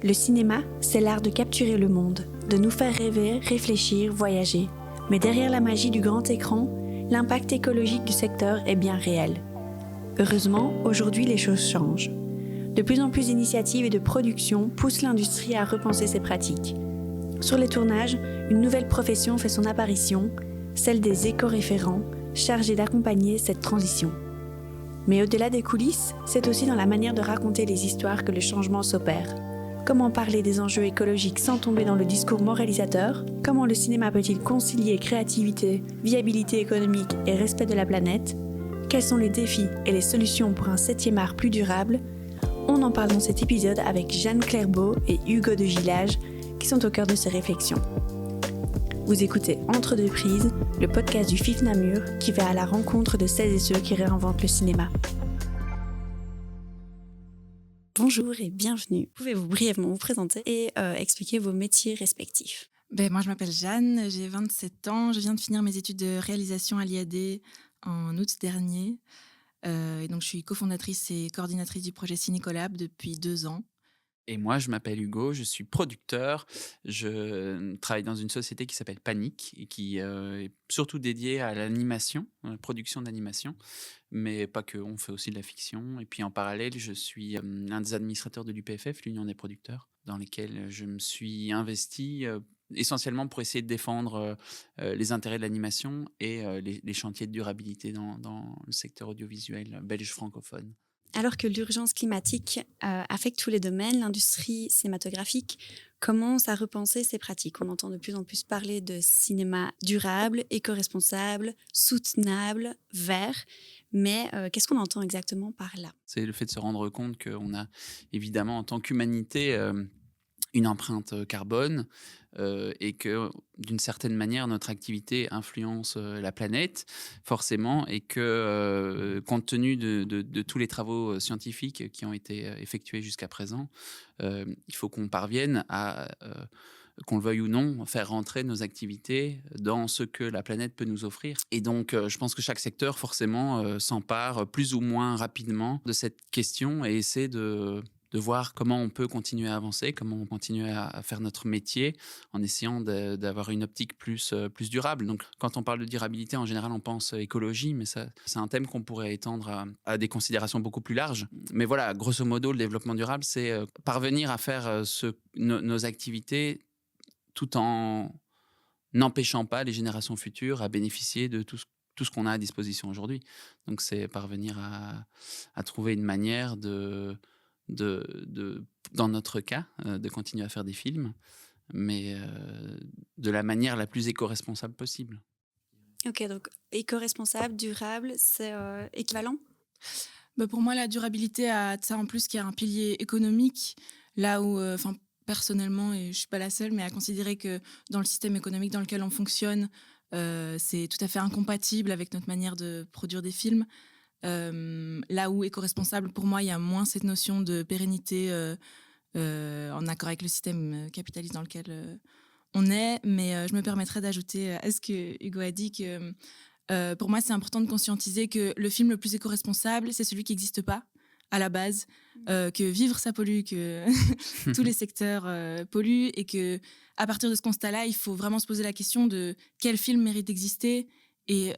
Le cinéma, c'est l'art de capturer le monde, de nous faire rêver, réfléchir, voyager. Mais derrière la magie du grand écran, l'impact écologique du secteur est bien réel. Heureusement, aujourd'hui, les choses changent. De plus en plus d'initiatives et de productions poussent l'industrie à repenser ses pratiques. Sur les tournages, une nouvelle profession fait son apparition, celle des éco-référents, chargés d'accompagner cette transition. Mais au-delà des coulisses, c'est aussi dans la manière de raconter les histoires que le changement s'opère. Comment parler des enjeux écologiques sans tomber dans le discours moralisateur? Comment le cinéma peut-il concilier créativité, viabilité économique et respect de la planète? Quels sont les défis et les solutions pour un 7e art plus durable? On en parle dans cet épisode avec Jeanne Clairbeau et Hugo de Gillage, qui sont au cœur de ces réflexions. Vous écoutez Entre deux prises, le podcast du FIF Namur qui va à la rencontre de celles et ceux qui réinventent le cinéma. Bonjour et bienvenue. Pouvez-vous brièvement vous présenter et expliquer vos métiers respectifs? Moi, je m'appelle Jeanne, j'ai 27 ans. Je viens de finir mes études de réalisation à l'IAD en août dernier. Et donc, je suis cofondatrice et coordinatrice du projet Cinécolab depuis 2 ans. Et moi, je m'appelle Hugo, je suis producteur. Je travaille dans une société qui s'appelle Panic et qui est surtout dédiée à l'animation, production d'animation, mais pas que, on fait aussi de la fiction. Et puis en parallèle, je suis l'un des administrateurs de l'UPFF, l'Union des producteurs, dans lesquels je me suis investi essentiellement pour essayer de défendre les intérêts de l'animation et les chantiers de durabilité dans le secteur audiovisuel belge francophone. Alors que l'urgence climatique affecte tous les domaines, l'industrie cinématographique commence à repenser ses pratiques. On entend de plus en plus parler de cinéma durable, éco-responsable, soutenable, vert. Mais qu'est-ce qu'on entend exactement par là? C'est le fait de se rendre compte qu'on a évidemment en tant qu'humanité une empreinte carbone et que d'une certaine manière notre activité influence la planète forcément et que compte tenu de tous les travaux scientifiques qui ont été effectués jusqu'à présent, il faut qu'on parvienne à qu'on le veuille ou non, faire rentrer nos activités dans ce que la planète peut nous offrir. Et donc, je pense que chaque secteur, forcément, s'empare plus ou moins rapidement de cette question et essaie de voir comment on peut continuer à avancer, comment on continue à faire notre métier en essayant d'avoir une optique plus durable. Donc, quand on parle de durabilité, en général, on pense écologie, mais ça, c'est un thème qu'on pourrait étendre à des considérations beaucoup plus larges. Mais voilà, grosso modo, le développement durable, c'est parvenir à faire nos activités tout en n'empêchant pas les générations futures à bénéficier de tout ce qu'on a à disposition aujourd'hui. Donc c'est parvenir à trouver une manière dans notre cas, de continuer à faire des films, mais de la manière la plus éco-responsable possible. Ok, donc éco-responsable, durable, c'est équivalent? Pour moi, la durabilité a de ça en plus qu'il y a un pilier économique, là où, personnellement, et je suis pas la seule, mais à considérer que dans le système économique dans lequel on fonctionne, c'est tout à fait incompatible avec notre manière de produire des films. Là où éco-responsable, pour moi, il y a moins cette notion de pérennité en accord avec le système capitaliste dans lequel on est. Mais je me permettrais d'ajouter à ce que Hugo a dit que pour moi, c'est important de conscientiser que le film le plus éco-responsable, c'est celui qui n'existe pas à la base, que vivre, ça pollue, que tous les secteurs polluent et que à partir de ce constat-là, il faut vraiment se poser la question de quel film mérite d'exister. Et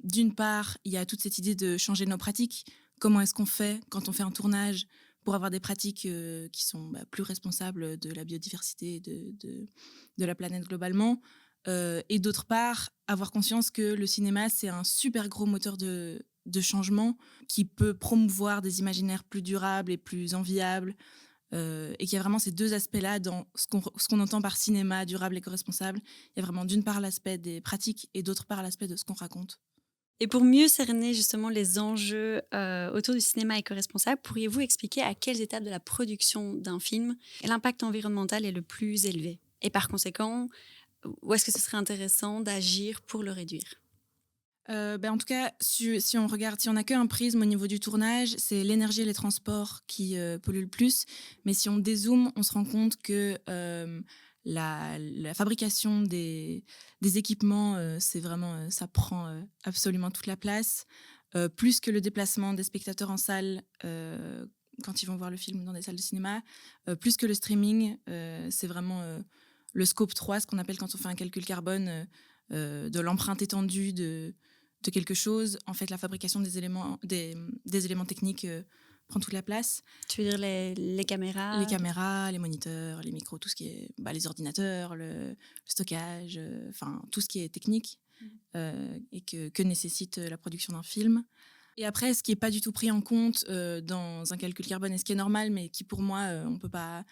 d'une part, il y a toute cette idée de changer nos pratiques. Comment est-ce qu'on fait quand on fait un tournage pour avoir des pratiques qui sont plus responsables de la biodiversité et de la planète globalement. Et d'autre part, avoir conscience que le cinéma, c'est un super gros moteur de changement qui peut promouvoir des imaginaires plus durables et plus enviables. Et qu'il y a vraiment ces deux aspects-là dans ce qu'on entend par cinéma durable et éco-responsable. Il y a vraiment d'une part l'aspect des pratiques et d'autre part l'aspect de ce qu'on raconte. Et pour mieux cerner justement les enjeux autour du cinéma éco-responsable, pourriez-vous expliquer à quelles étapes de la production d'un film l'impact environnemental est le plus élevé? Et par conséquent, où est-ce que ce serait intéressant d'agir pour le réduire? En tout cas, si on regarde, si on n'a qu'un prisme au niveau du tournage, c'est l'énergie et les transports qui polluent le plus. Mais si on dézoome, on se rend compte que la fabrication des équipements, c'est vraiment, ça prend absolument toute la place. Plus que le déplacement des spectateurs en salle, quand ils vont voir le film dans des salles de cinéma. Plus que le streaming, c'est vraiment le scope 3, ce qu'on appelle quand on fait un calcul carbone de l'empreinte étendue de quelque chose. En fait, la fabrication des éléments techniques prend toute la place. Tu veux dire les caméras? Les caméras, les moniteurs, les micros, tout ce qui est les ordinateurs, le stockage, enfin tout ce qui est technique et que nécessite la production d'un film. Et après, ce qui n'est pas du tout pris en compte dans un calcul carbone, et ce qui est normal, mais qui pour moi, on ne peut pas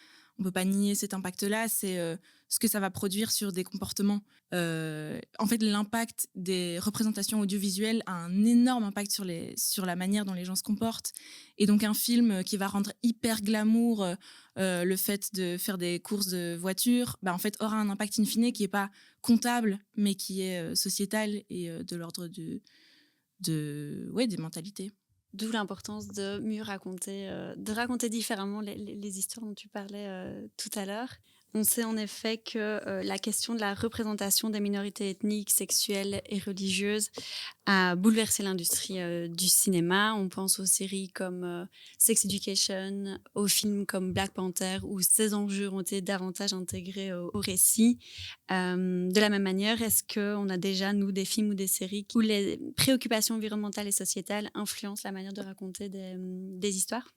nier cet impact-là, c'est ce que ça va produire sur des comportements. En fait, l'impact des représentations audiovisuelles a un énorme impact sur la manière dont les gens se comportent. Et donc, un film qui va rendre hyper glamour le fait de faire des courses de voiture, en fait, aura un impact in fine qui n'est pas comptable, mais qui est sociétal et de l'ordre des mentalités. D'où l'importance de mieux raconter, de raconter différemment les histoires dont tu parlais tout à l'heure. On sait en effet que la question de la représentation des minorités ethniques, sexuelles et religieuses a bouleversé l'industrie du cinéma. On pense aux séries comme Sex Education, aux films comme Black Panther, où ces enjeux ont été davantage intégrés au récit. De la même manière, est-ce qu'on a déjà, nous, des films ou des séries où les préoccupations environnementales et sociétales influencent la manière de raconter des histoires ?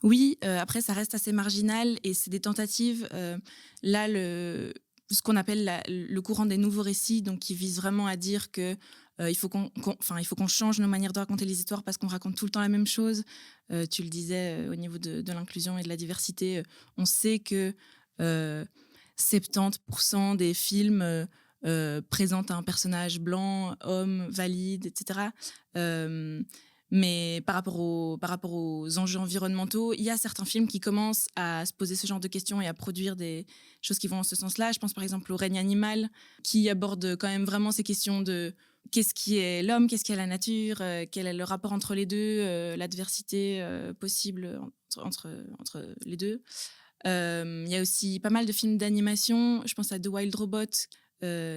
Oui, après, ça reste assez marginal et c'est des tentatives. Là, ce qu'on appelle le courant des nouveaux récits, donc qui vise vraiment à dire que il faut qu'on change nos manières de raconter les histoires parce qu'on raconte tout le temps la même chose. Tu le disais au niveau de l'inclusion et de la diversité. On sait que 70% des films présentent un personnage blanc, homme, valide, etc. Mais par rapport aux enjeux environnementaux, il y a certains films qui commencent à se poser ce genre de questions et à produire des choses qui vont en ce sens-là. Je pense par exemple au Règne animal, qui aborde quand même vraiment ces questions de qu'est-ce qui est l'homme, qu'est-ce qui est la nature, quel est le rapport entre les deux, l'adversité possible entre les deux. Il y a aussi pas mal de films d'animation. Je pense à The Wild Robot,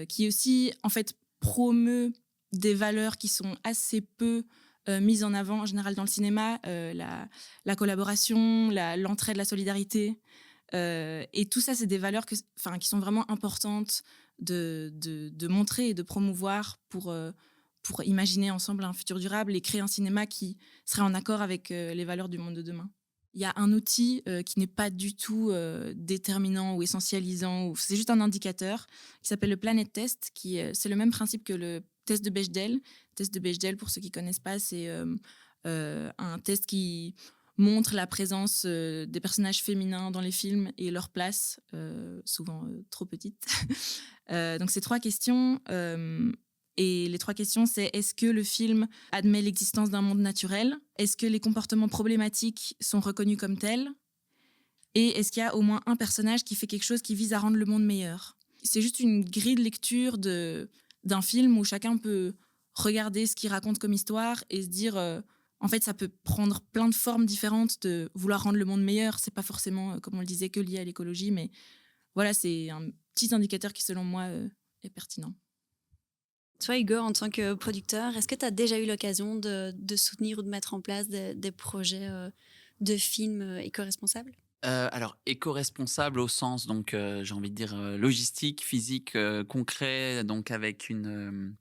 qui aussi en fait promeut des valeurs qui sont assez peu mise en avant en général dans le cinéma, la collaboration, l'entraide, la solidarité. Et tout ça, c'est des valeurs qui sont vraiment importantes de montrer et de promouvoir pour imaginer ensemble un futur durable et créer un cinéma qui serait en accord avec les valeurs du monde de demain. Il y a un outil qui n'est pas du tout déterminant ou essentialisant, c'est juste un indicateur qui s'appelle le Planet Test, c'est le même principe que le test de Bechdel. Le test de Bechdel, pour ceux qui ne connaissent pas, c'est un test qui montre la présence des personnages féminins dans les films et leur place, souvent trop petite. Donc, c'est 3 questions. Et les 3 questions, c'est est-ce que le film admet l'existence d'un monde naturel ? Est-ce que les comportements problématiques sont reconnus comme tels ? Et est-ce qu'il y a au moins un personnage qui fait quelque chose qui vise à rendre le monde meilleur ? C'est juste une grille de lecture d'un film où chacun peut regarder ce qu'il raconte comme histoire et se dire en fait ça peut prendre plein de formes différentes de vouloir rendre le monde meilleur. C'est pas forcément, comme on le disait, que lié à l'écologie, mais voilà, c'est un petit indicateur qui selon moi est pertinent. Toi, Hugo, en tant que producteur, est-ce que tu as déjà eu l'occasion de soutenir ou de mettre en place des projets de films éco-responsables ? Alors, éco-responsable au sens, donc, j'ai envie de dire logistique, physique, concret, donc avec une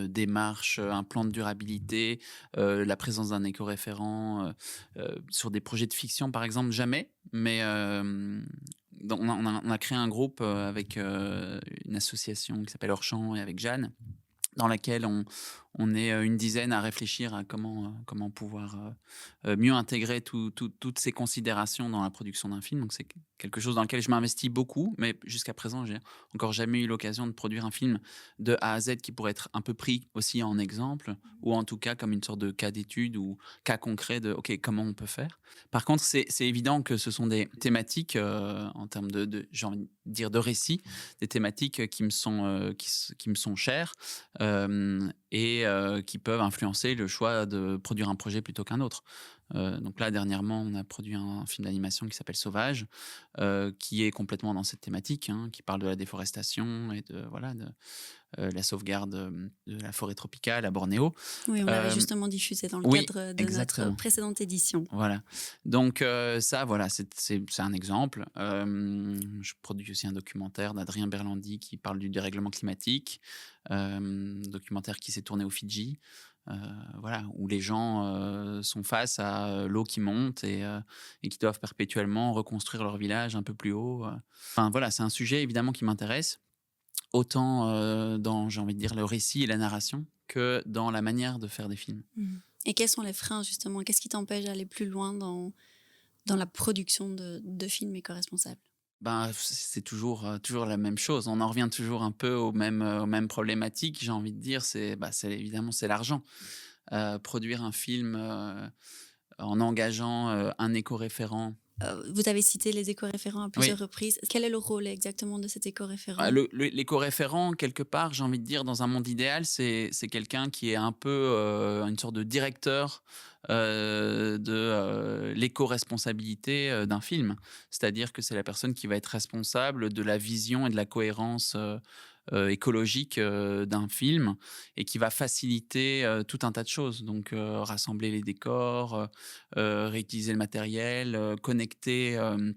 démarche, un plan de durabilité, la présence d'un éco-référent sur des projets de fiction, par exemple, jamais. Mais on a créé un groupe avec une association qui s'appelle Hors Champ et avec Jeanne, dans laquelle on est une dizaine à réfléchir à comment pouvoir mieux intégrer toutes ces considérations dans la production d'un film. Donc c'est quelque chose dans lequel je m'investis beaucoup, mais jusqu'à présent, j'ai encore jamais eu l'occasion de produire un film de A à Z qui pourrait être un peu pris aussi en exemple, ou en tout cas comme une sorte de cas d'étude ou cas concret de OK, comment on peut faire. Par contre, c'est évident que ce sont des thématiques en termes j'ai envie de dire de récits, des thématiques qui me sont chères et qui peuvent influencer le choix de produire un projet plutôt qu'un autre. Donc là, dernièrement, on a produit un film d'animation qui s'appelle Sauvage, qui est complètement dans cette thématique, hein, qui parle de la déforestation et de voilà, de, la sauvegarde, de la forêt tropicale à Bornéo. Oui, on l'avait Hem, justement diffusé dans le oui, cadre de notre exactement. précédente édition. Voilà. Donc ça, voilà, c'est un exemple. Je produis aussi un documentaire d'Adrien Berlandy qui parle du dérèglement climatique, documentaire qui s'est tourné aux Fidji, heu, voilà, où les gens, sont face à, l'eau qui monte et qui doivent perpétuellement reconstruire leur village un peu plus haut. Enfin voilà, c'est un sujet évidemment qui m'intéresse, autant, dans, j'ai envie de dire, le récit et la narration que dans la manière de faire des films. Mmh. Et quels sont les freins justement? Qu'est-ce qui t'empêche d'aller plus loin dans la production de films éco-responsables? Ben, c'est toujours, toujours la même chose. On en revient toujours un peu aux mêmes problématiques, j'ai envie de dire. C'est évidemment, c'est l'argent. Produire un film, en engageant, un éco-référent. Vous avez cité les éco-référents à plusieurs Oui. reprises. Quel est le rôle exactement de cet Ah, éco-référent? l'éco-référent, quelque part, j'ai envie de dire, dans un monde idéal, c'est quelqu'un qui est un peu, une sorte de directeur, de, l'éco-responsabilité, d'un film. C'est-à-dire que c'est la personne qui va être responsable de la vision et de la cohérence, écologique, d'un film et qui va faciliter, tout un tas de choses. Donc, rassembler les décors, réutiliser le matériel, connecter,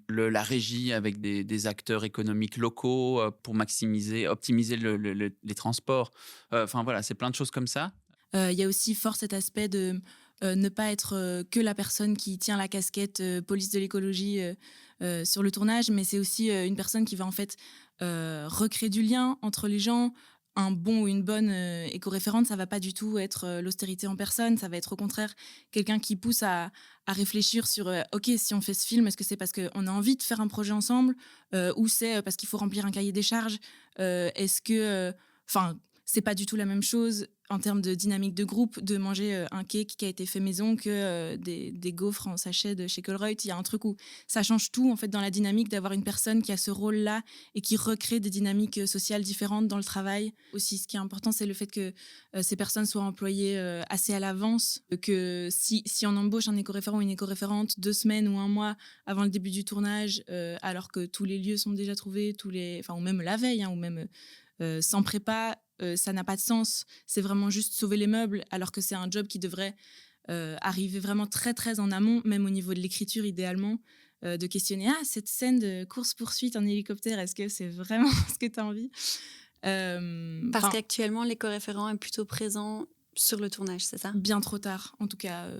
la régie avec des acteurs économiques locaux, pour optimiser les transports. Enfin voilà, c'est plein de choses comme ça. Il y a aussi fort cet aspect de, ne pas être, que la personne qui tient la casquette, police de l'écologie, sur le tournage, mais c'est aussi, une personne qui va en fait, recréer du lien entre les gens. Un bon ou une bonne, éco-référente, ça va pas du tout être, l'austérité en personne, ça va être au contraire quelqu'un qui pousse à réfléchir sur, «OK, si on fait ce film, est-ce que c'est parce qu'on a envie de faire un projet ensemble, ou c'est, parce qu'il faut remplir un cahier des charges?» Est-ce que, enfin, c'est pas du tout la même chose en termes de dynamique de groupe de manger, un cake qui a été fait maison que, des gaufres en sachet de chez Colruyt. Il y a un truc où ça change tout en fait dans la dynamique d'avoir une personne qui a ce rôle-là et qui recrée des dynamiques, sociales différentes dans le travail. Aussi, ce qui est important, c'est le fait que, ces personnes soient employées, assez à l'avance, que si on embauche un éco-référent ou une éco-référente 2 semaines ou un mois avant le début du tournage, alors que tous les lieux sont déjà trouvés, ou même la veille, hein, ou même, sans prépa, ça n'a pas de sens. C'est vraiment juste sauver les meubles, alors que c'est un job qui devrait arriver vraiment très, très en amont, même au niveau de l'écriture idéalement, de questionner: «Ah, cette scène de course-poursuite en hélicoptère, est-ce que c'est vraiment ce que tu as envie?» Parce Enfin, qu'actuellement, l'éco-référent est plutôt présent sur le tournage, c'est ça? bien trop tard. En tout cas,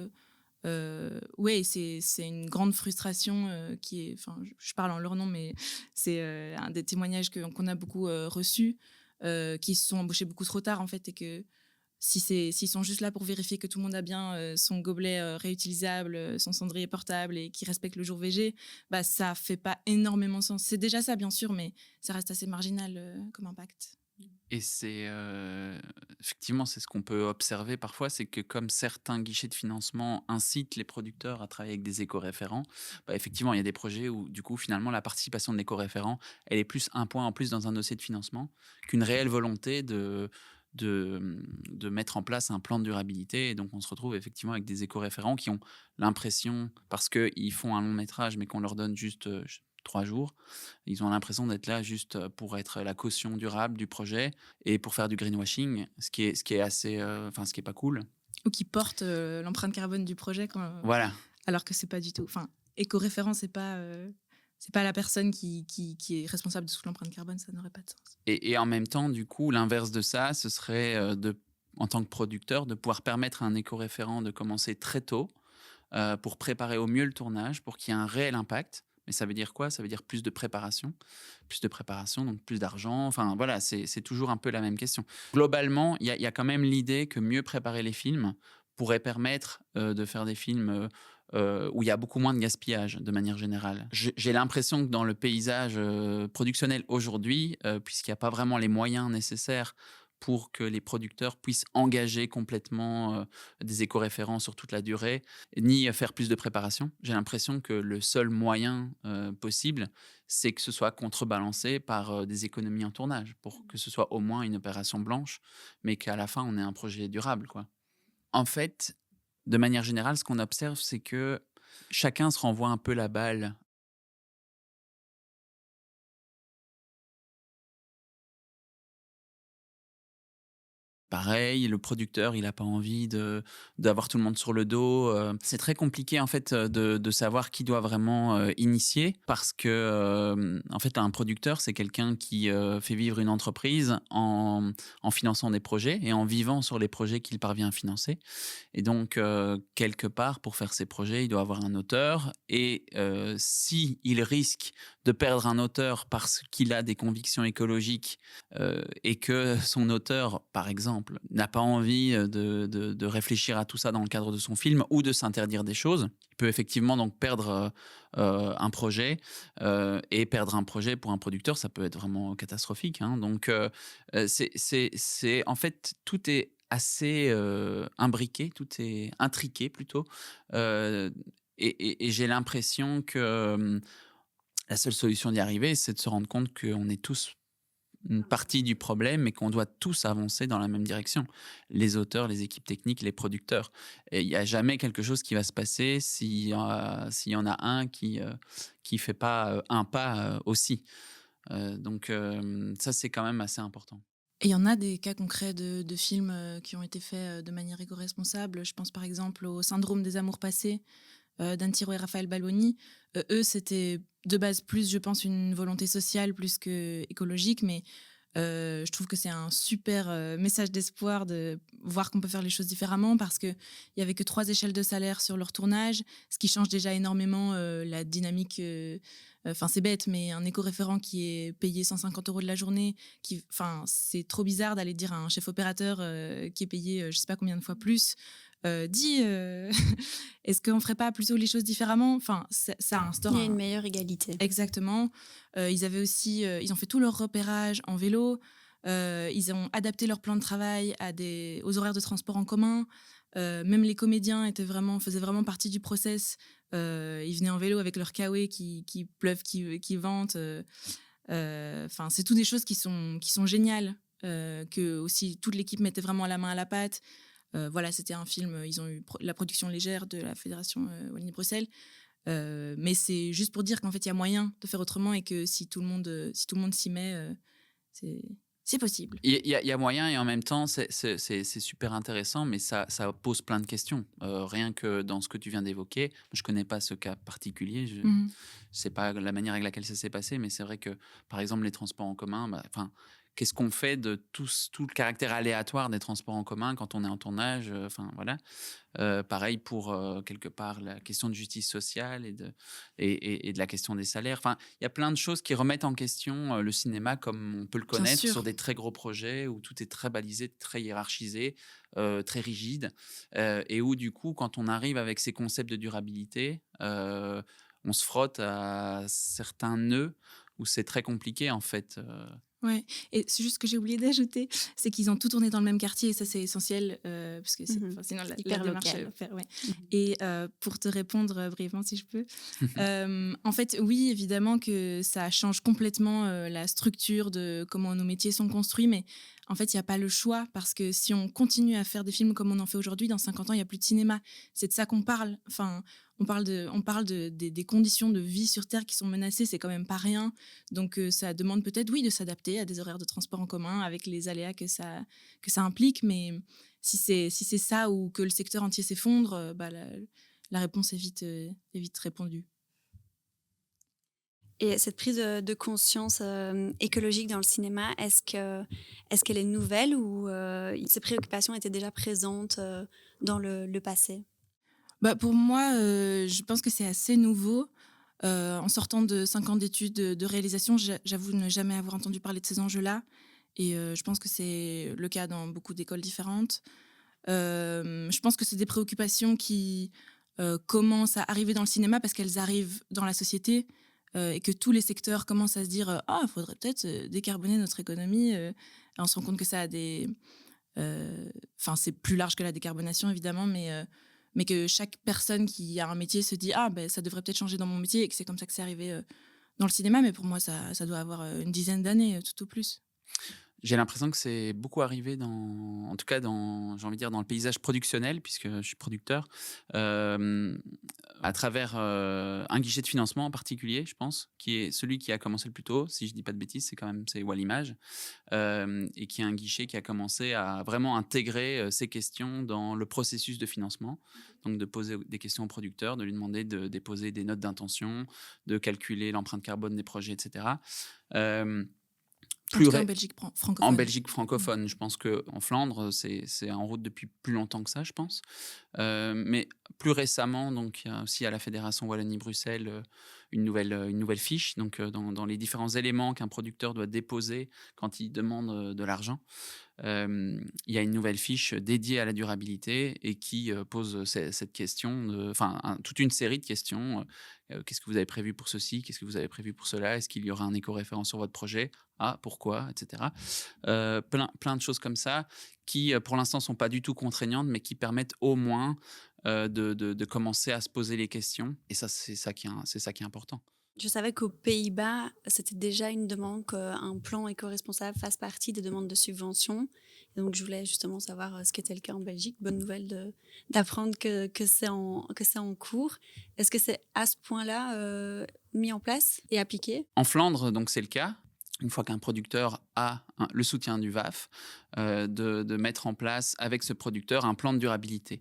ouais, c'est une grande frustration, qui est, enfin, je parle en leur nom, mais c'est, un des témoignages qu'on a beaucoup, reçus, qui se sont embauchés beaucoup trop tard, en fait, et que s'ils sont juste là pour vérifier que tout le monde a bien, son gobelet, réutilisable, son cendrier portable et qu'ils respectent le jour VG, bah, ça fait pas énormément sens. C'est déjà ça, bien sûr, mais ça reste assez marginal, comme impact. Et effectivement, c'est ce qu'on peut observer parfois, c'est que comme certains guichets de financement incitent les producteurs à travailler avec des éco-référents, bah, effectivement, il y a des projets où, du coup, finalement, la participation de l'éco-référent, elle est plus un point en plus dans un dossier de financement qu'une réelle volonté de mettre en place un plan de durabilité. Et donc, on se retrouve effectivement avec des éco-référents qui ont l'impression, parce qu'ils font un long métrage, mais qu'on leur donne juste 3 jours, ils ont l'impression d'être là juste pour être la caution durable du projet et pour faire du greenwashing, ce qui est assez, enfin, ce qui est pas cool. Ou qui portent, l'empreinte carbone du projet Voilà. alors que c'est pas du tout, enfin, éco-référent, c'est pas la personne qui est responsable de toute l'empreinte carbone, ça n'aurait pas de sens. Et en même temps, du coup, l'inverse de ça, ce serait, en tant que producteur, de pouvoir permettre à un éco-référent de commencer très tôt, pour préparer au mieux le tournage, pour qu'il y ait un réel impact. Mais ça veut dire quoi? Ça veut dire plus de préparation, donc plus d'argent. Enfin voilà, c'est toujours un peu la même question. Globalement, il y a quand même l'idée que mieux préparer les films pourrait permettre, de faire des films, où il y a beaucoup moins de gaspillage, de manière générale. J'ai l'impression que dans le paysage, productionnel aujourd'hui, puisqu'il n'y a pas vraiment les moyens nécessaires pour que les producteurs puissent engager complètement, des éco-référents sur toute la durée, ni faire plus de préparation. J'ai l'impression que le seul moyen, possible, c'est que ce soit contrebalancé par, des économies en tournage, pour que ce soit au moins une opération blanche, mais qu'à la fin, on ait un projet durable, quoi. En fait, de manière générale, ce qu'on observe, c'est que chacun se renvoie un peu la balle. Pareil, le producteur, il a pas envie d'avoir tout le monde sur le dos, c'est très compliqué, en fait, de savoir qui doit vraiment, initier parce que, en fait, un producteur, c'est quelqu'un qui, fait vivre une entreprise en finançant des projets et en vivant sur les projets qu'il parvient à financer et donc quelque part, pour faire ses projets, il doit avoir un auteur et si il risque de perdre un auteur parce qu'il a des convictions écologiques et que son auteur, par exemple, n'a pas envie de réfléchir à tout ça dans le cadre de son film ou de s'interdire des choses, il peut effectivement donc perdre un projet et perdre un projet pour un producteur, ça peut être vraiment catastrophique. Hein. Donc, en fait, tout est assez imbriqué, tout est intriqué plutôt. Euh, et j'ai l'impression que la seule solution d'y arriver, c'est de se rendre compte qu'on est tous une partie du problème et qu'on doit tous avancer dans la même direction. Les auteurs, les équipes techniques, les producteurs. Et il n'y a jamais quelque chose qui va se passer s'il y en a un qui fait pas un pas aussi. Donc ça, c'est quand même assez important. Et il y en a des cas concrets de films qui ont été faits de manière éco-responsable. Je pense par exemple au Syndrome des amours passés d'Antiro et Raphaël Balboni. Eux, c'était de base plus, je pense, une volonté sociale plus que écologique, mais je trouve que c'est un super message d'espoir de voir qu'on peut faire les choses différemment parce qu'il n'y avait que 3 échelles de salaire sur leur tournage, ce qui change déjà énormément la dynamique. Enfin, c'est bête, mais un éco-référent qui est payé 150 € de la journée, c'est trop bizarre d'aller dire à un chef opérateur qui est payé je ne sais pas combien de fois plus, dis, est-ce qu'on ne ferait pas plutôt les choses différemment. Enfin, ça instaure Il y a une meilleure égalité. Exactement. Ils ont fait tout leur repérage en vélo. Ils ont adapté leur plan de travail aux horaires de transport en commun. Même les comédiens faisaient vraiment partie du process. Ils venaient en vélo avec leur kawaii qui pleuvent, qui ventent. C'est tout des choses qui sont géniales. Que aussi toute l'équipe mettait vraiment la main à la pâte. Voilà, c'était un film. Ils ont eu la production légère de la Fédération Wallonie-Bruxelles. Mais c'est juste pour dire qu'en fait, il y a moyen de faire autrement et que si tout le monde s'y met, c'est possible. Il y a moyen et en même temps, c'est super intéressant, mais ça pose plein de questions. Rien que dans ce que tu viens d'évoquer, je ne connais pas ce cas particulier, je ne sais pas la manière avec laquelle ça s'est passé, mais c'est vrai que, par exemple, les transports en commun, qu'est-ce qu'on fait de tout le caractère aléatoire des transports en commun quand on est en tournage, voilà. Pareil pour quelque part la question de justice sociale et de la question des salaires. Enfin, il y a plein de choses qui remettent en question le cinéma comme on peut le Bien connaître sûr. sur des très gros projets où tout est très balisé, très hiérarchisé, très rigide, et où du coup, quand on arrive avec ces concepts de durabilité, on se frotte à certains nœuds où c'est très compliqué en fait. Ouais, et c'est juste ce que j'ai oublié d'ajouter, c'est qu'ils ont tout tourné dans le même quartier et ça c'est essentiel parce que sinon la Hyper démarche local. ouais. Et pour te répondre brièvement si je peux, en fait oui évidemment que ça change complètement la structure de comment nos métiers sont construits, mais en fait il n'y a pas le choix parce que si on continue à faire des films comme on en fait aujourd'hui, dans 50 ans il n'y a plus de cinéma. C'est de ça qu'on parle. Enfin, on parle des conditions de vie sur Terre qui sont menacées, c'est quand même pas rien. Donc ça demande peut-être, oui, de s'adapter à des horaires de transport en commun avec les aléas que ça implique. Mais si c'est ça ou que le secteur entier s'effondre, la réponse est vite répondue. Et cette prise de conscience écologique dans le cinéma, est-ce qu'elle est nouvelle ou ces préoccupations étaient déjà présentes dans le passé? Pour moi, je pense que c'est assez nouveau. En sortant de 5 ans d'études de réalisation, j'avoue ne jamais avoir entendu parler de ces enjeux-là. Et je pense que c'est le cas dans beaucoup d'écoles différentes. Je pense que c'est des préoccupations qui commencent à arriver dans le cinéma parce qu'elles arrivent dans la société et que tous les secteurs commencent à se dire « Ah, il faudrait peut-être décarboner notre économie ». On se rend compte que ça a des... c'est plus large que la décarbonation, évidemment, mais que chaque personne qui a un métier se dit « Ah, ça devrait peut-être changer dans mon métier » et que c'est comme ça que c'est arrivé dans le cinéma. Mais pour moi, ça doit avoir une dizaine d'années, tout au plus. J'ai l'impression que c'est beaucoup arrivé en tout cas j'ai envie de dire dans le paysage productionnel puisque je suis producteur, hem, à travers, un guichet de financement en particulier, je pense, qui est celui qui a commencé le plus tôt. Si je dis pas de bêtises, c'est Wallimage, et qui est un guichet qui a commencé à vraiment intégrer, ces questions dans le processus de financement. Donc de poser des questions au producteur, de lui demander de déposer des notes d'intention, de calculer l'empreinte carbone des projets et cetera. Hem, En plus tout cas, en ré Belgique En francophone. Belgique francophone, je pense qu'en Flandre, c'est en route depuis plus longtemps que ça, je pense. Mais plus récemment, donc il y a aussi à la Fédération Wallonie-Bruxelles, une nouvelle fiche, donc dans les différents éléments qu'un producteur doit déposer quand il demande, de l'argent. Il y a une nouvelle fiche dédiée à la durabilité et qui, pose, cette question toute une série de questions, «Qu'est-ce que vous avez prévu pour ceci? Qu'est-ce que vous avez prévu pour cela? Est-ce qu'il y aura un écoréférent sur votre projet? Ah, pourquoi?» et cetera. Plein de choses comme ça qui, pour l'instant, sont pas du tout contraignantes, mais qui permettent au moins, de commencer à se poser les questions et ça, c'est ça qui est important. Je savais qu'aux Pays-Bas, c'était déjà une demande qu'un plan éco-responsable fasse partie des demandes de subvention. Et donc, je voulais justement savoir ce qu'était le cas en Belgique. Bonne nouvelle d'apprendre que c'est en cours. Est-ce que c'est à ce point-là mis en place et appliqué? En Flandre, donc c'est le cas. Une fois qu'un producteur a le soutien du VAF, de mettre en place avec ce producteur un plan de durabilité.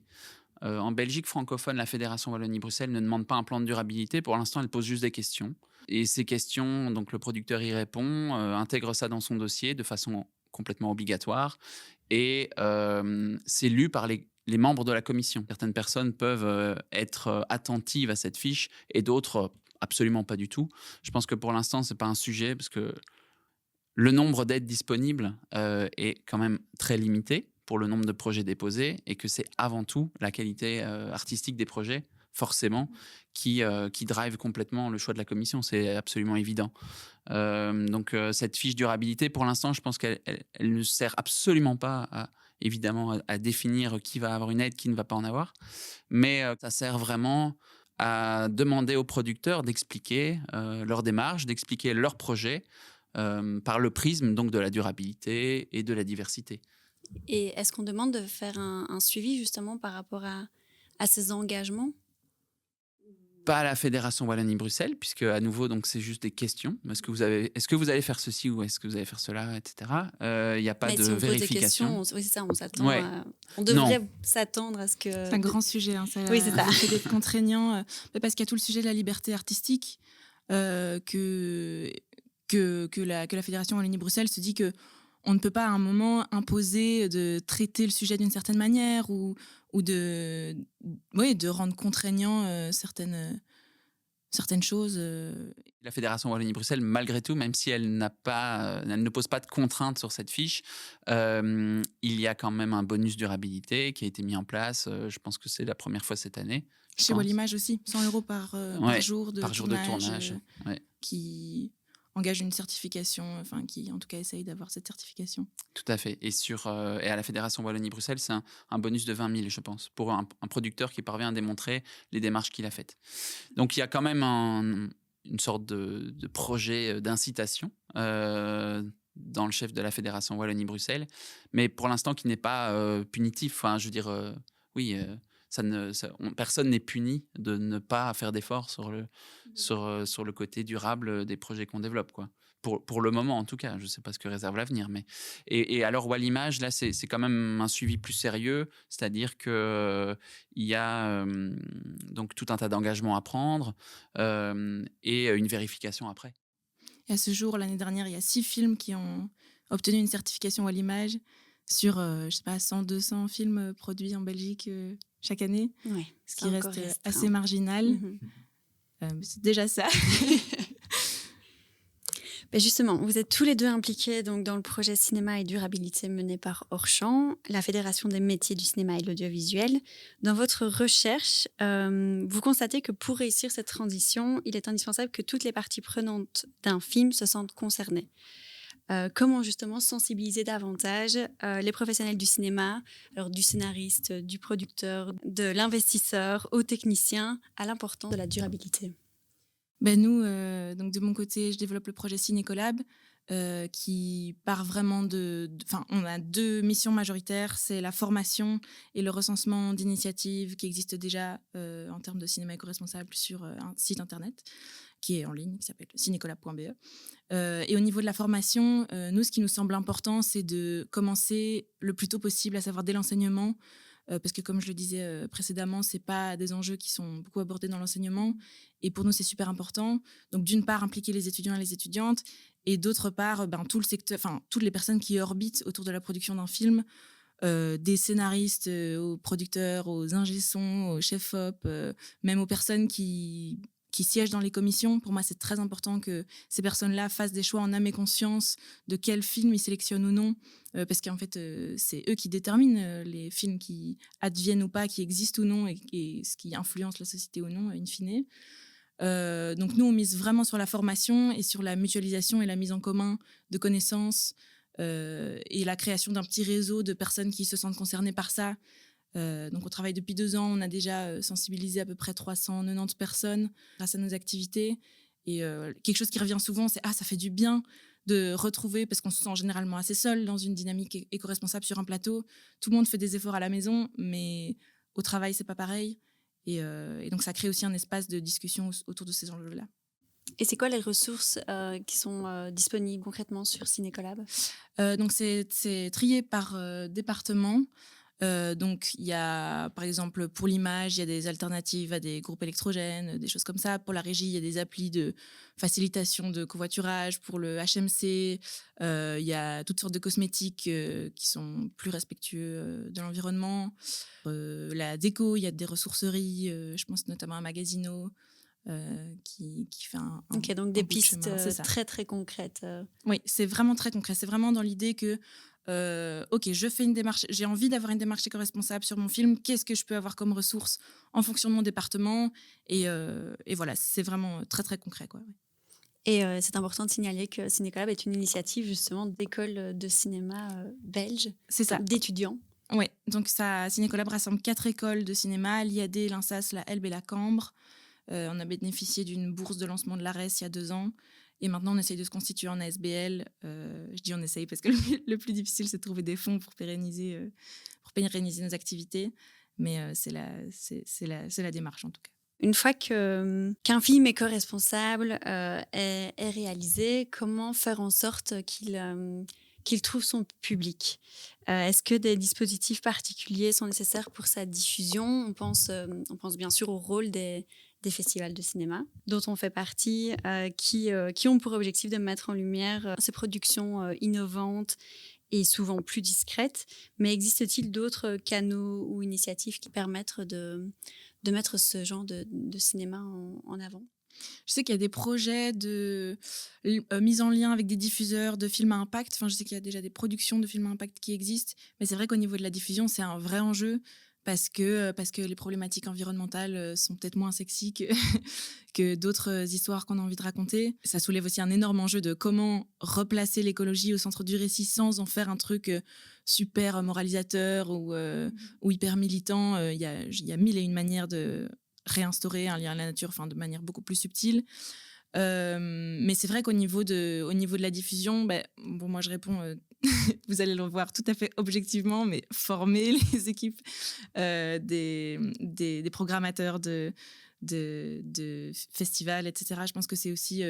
En Belgique francophone, la Fédération Wallonie-Bruxelles ne demande pas un plan de durabilité. Pour l'instant, elle pose juste des questions. Et ces questions, donc le producteur y répond, intègre ça dans son dossier de façon complètement obligatoire. Et c'est lu par les membres de la commission. Certaines personnes peuvent être attentives à cette fiche et d'autres absolument pas du tout. Je pense que pour l'instant, c'est pas un sujet parce que le nombre d'aides disponibles, est quand même très limité pour le nombre de projets déposés et que c'est avant tout la qualité, artistique des projets, forcément, qui drive complètement le choix de la commission. C'est absolument évident. Cette fiche durabilité, pour l'instant, je pense qu'elle ne sert absolument pas évidemment, à définir qui va avoir une aide, qui ne va pas en avoir. Mais, ça sert vraiment à demander aux producteurs d'expliquer, leur démarche, d'expliquer leur projet, par le prisme donc de la durabilité et de la diversité. Et est-ce qu'on demande de faire un suivi justement par rapport à ces engagements? Pas à la Fédération Wallonie-Bruxelles, puisque à nouveau donc c'est juste des questions. Est-ce que vous allez faire ceci ou est-ce que vous allez faire cela, et cetera. Il y a pas Mais de si on pose des vérification. questions, oui, c'est ça, on s'attend Ouais, on non, devrait s'attendre à ce que. C'est un grand sujet, hein, ça Oui, c'est ça. risque d'être contraignant, parce qu'il y a tout le sujet de la liberté artistique, que la Fédération Wallonie-Bruxelles se dit que on ne peut pas à un moment imposer de traiter le sujet d'une certaine manière ou de rendre contraignant certaines choses. la Fédération Wallonie-Bruxelles, malgré tout, même si elle ne pose pas de contraintes sur cette fiche, il y a quand même un bonus durabilité qui a été mis en place. Je pense que c'est la première fois cette année. Je Chez pense. Wallimage aussi, 100 € par Ouais, jour de par jour de tournage, tournage. Ouais. qui engage une certification, enfin qui en tout cas essaye d'avoir cette certification. Tout à fait. Et à la Fédération Wallonie-Bruxelles, c'est un bonus de 20 000, je pense, pour un producteur qui parvient à démontrer les démarches qu'il a faites. Donc il y a quand même une sorte de projet d'incitation dans le chef de la Fédération Wallonie-Bruxelles, mais pour l'instant qui n'est pas punitif. Enfin, je veux dire, oui, personne n'est puni de ne pas faire d'efforts sur le côté durable des projets qu'on développe, quoi. Pour le moment, en tout cas. Je ne sais pas ce que réserve l'avenir. Et alors, Wallimage, là, c'est quand même un suivi plus sérieux. C'est-à-dire qu'il y a donc tout un tas d'engagements à prendre et une vérification après. Et à ce jour, l'année dernière, il y a 6 films qui ont obtenu une certification Wallimage sur, je sais pas, 100-200 films produits en Belgique chaque année, Oui, ce qui reste assez marginal. Mhm. C'est déjà ça. Ben justement, vous êtes tous les deux impliqués donc, dans le projet cinéma et durabilité mené par Orchamps, la Fédération des métiers du cinéma et de l'audiovisuel. Dans votre recherche, vous constatez que pour réussir cette transition, il est indispensable que toutes les parties prenantes d'un film se sentent concernées. Comment justement sensibiliser davantage les professionnels du cinéma, alors du scénariste, du producteur, de l'investisseur, aux techniciens, à l'importance de la durabilité? Ben nous, donc de mon côté, je développe le projet Cinécolab. qui part vraiment on a 2 missions majoritaires, c'est la formation et le recensement d'initiatives qui existent déjà, en termes de cinéma éco-responsable sur, un site internet qui est en ligne, qui s'appelle cinecolab.be. Et au niveau de la formation, nous, ce qui nous semble important, c'est de commencer le plus tôt possible, à savoir dès l'enseignement, parce que comme je le disais, précédemment, c'est pas des enjeux qui sont beaucoup abordés dans l'enseignement et pour nous, c'est super important. Donc d'une part, impliquer les étudiants et les étudiantes et d'autre part, tout le secteur, enfin, toutes les personnes qui orbitent autour de la production d'un film, des scénaristes, aux producteurs, aux ingé son, aux chefs op, même aux personnes qui siègent dans les commissions. Pour moi, c'est très important que ces personnes-là fassent des choix en âme et conscience de quel film ils sélectionnent ou non, parce qu'en fait, c'est eux qui déterminent les films qui adviennent ou pas, qui existent ou non, et ce qui influence la société ou non, in fine. Donc nous, on mise vraiment sur la formation et sur la mutualisation et la mise en commun de connaissances, et la création d'un petit réseau de personnes qui se sentent concernées par ça. Donc on travaille depuis 2 ans, on a déjà sensibilisé à peu près 390 personnes grâce à nos activités. Et quelque chose qui revient souvent, c'est « Ah, ça fait du bien de retrouver », parce qu'on se sent généralement assez seul dans une dynamique éco-responsable sur un plateau. Tout le monde fait des efforts à la maison, mais au travail, c'est pas pareil. Et donc ça crée aussi un espace de discussion autour de ces enjeux-là. Et c'est quoi les ressources qui sont disponibles concrètement sur Cinécolab? Donc c'est trié par département. Donc il y a, par exemple, pour l'image, il y a des alternatives à des groupes électrogènes, des choses comme ça. Pour la régie, il y a des applis de facilitation de covoiturage. Pour le HMC, il y a toutes sortes de cosmétiques qui sont plus respectueux de l'environnement. La déco, il y a des ressourceries, je pense notamment à Magasino, qui fait un Ok, donc un des bout de pistes chemin, c'est ça. très très concrètes. Oui, c'est vraiment très concret. C'est vraiment dans l'idée que, OK, je fais une démarche, j'ai envie d'avoir une démarche éco-responsable sur mon film. Qu'est-ce que je peux avoir comme ressources en fonction de mon département? Et voilà, c'est vraiment très, très concret, quoi. Ouais. Et c'est important de signaler que Cinécolab est une initiative justement d'écoles de cinéma belges, C'est ça. d'étudiants. Ouais, donc ça, Cinécolab rassemble 4 écoles de cinéma, l'IAD, l'INSAS, la ELB et la Cambre. On a bénéficié d'une bourse de lancement de l'ARES il y a 2 ans. Et maintenant, on essaye de se constituer en ASBL. Je dis on essaye parce que le plus difficile, c'est de trouver des fonds pour pérenniser nos activités. Mais c'est la démarche, en tout cas. Une fois qu'un film éco-responsable est réalisé, comment faire en sorte qu'il trouve son public? Est-ce que des dispositifs particuliers sont nécessaires pour sa diffusion? On pense bien sûr au rôle des festivals de cinéma, dont on fait partie, qui ont pour objectif de mettre en lumière ces productions innovantes et souvent plus discrètes. Mais existe-t-il d'autres canaux ou initiatives qui permettent de mettre ce genre de cinéma en avant? Je sais qu'il y a des projets de mise en lien avec des diffuseurs de films à impact. Enfin, je sais qu'il y a déjà des productions de films à impact qui existent. Mais c'est vrai qu'au niveau de la diffusion, c'est un vrai enjeu parce que les problématiques environnementales sont peut-être moins sexy que, que d'autres histoires qu'on a envie de raconter. Ça soulève aussi un énorme enjeu de comment replacer l'écologie au centre du récit sans en faire un truc super moralisateur ou hyper militant. Il y a mille et une manières de réinstaurer un lien à la nature, enfin, de manière beaucoup plus subtile. Mais c'est vrai qu'au niveau de la diffusion, bon, moi je réponds, vous allez le voir tout à fait objectivement, mais former les équipes des programmateurs de festivals, etc. Je pense que c'est aussi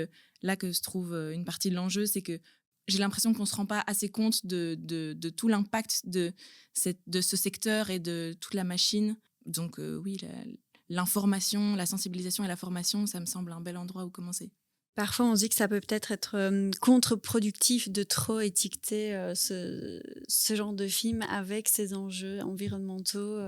là que se trouve une partie de l'enjeu, c'est que j'ai l'impression qu'on ne se rend pas assez compte de tout l'impact de ce secteur et de toute la machine. Donc oui, l'information, la sensibilisation et la formation, ça me semble un bel endroit où commencer. Parfois, on se dit que ça peut peut-être être contre-productif de trop étiqueter ce genre de film avec ces enjeux environnementaux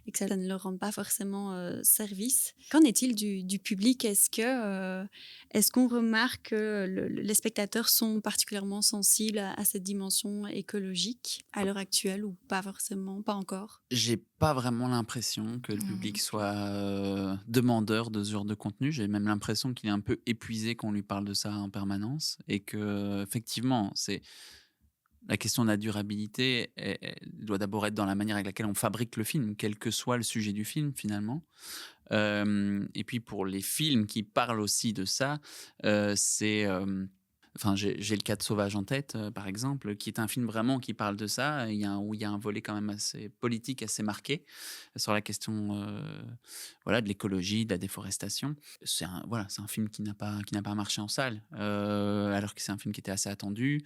et que ça ne leur rend pas forcément service. Qu'en est-il du public? Est-ce qu'on remarque que les spectateurs sont particulièrement sensibles à cette dimension écologique à l'heure actuelle ou pas forcément, pas encore? J'ai pas vraiment l'impression que le public soit demandeur de ce genre de contenu. J'ai même l'impression qu'il est un peu épuisé qu'on lui parle de ça en permanence et que effectivement, c'est la question de la durabilité, elle doit d'abord être dans la manière avec laquelle on fabrique le film, quel que soit le sujet du film finalement. Et puis pour les films qui parlent aussi de ça, c'est Enfin, j'ai le cas de Sauvage en tête, par exemple, qui est un film vraiment qui parle de ça. Où il y a un volet quand même assez politique, assez marqué sur la question, voilà, de l'écologie, de la déforestation. C'est un film qui n'a pas marché en salle, alors que c'est un film qui était assez attendu.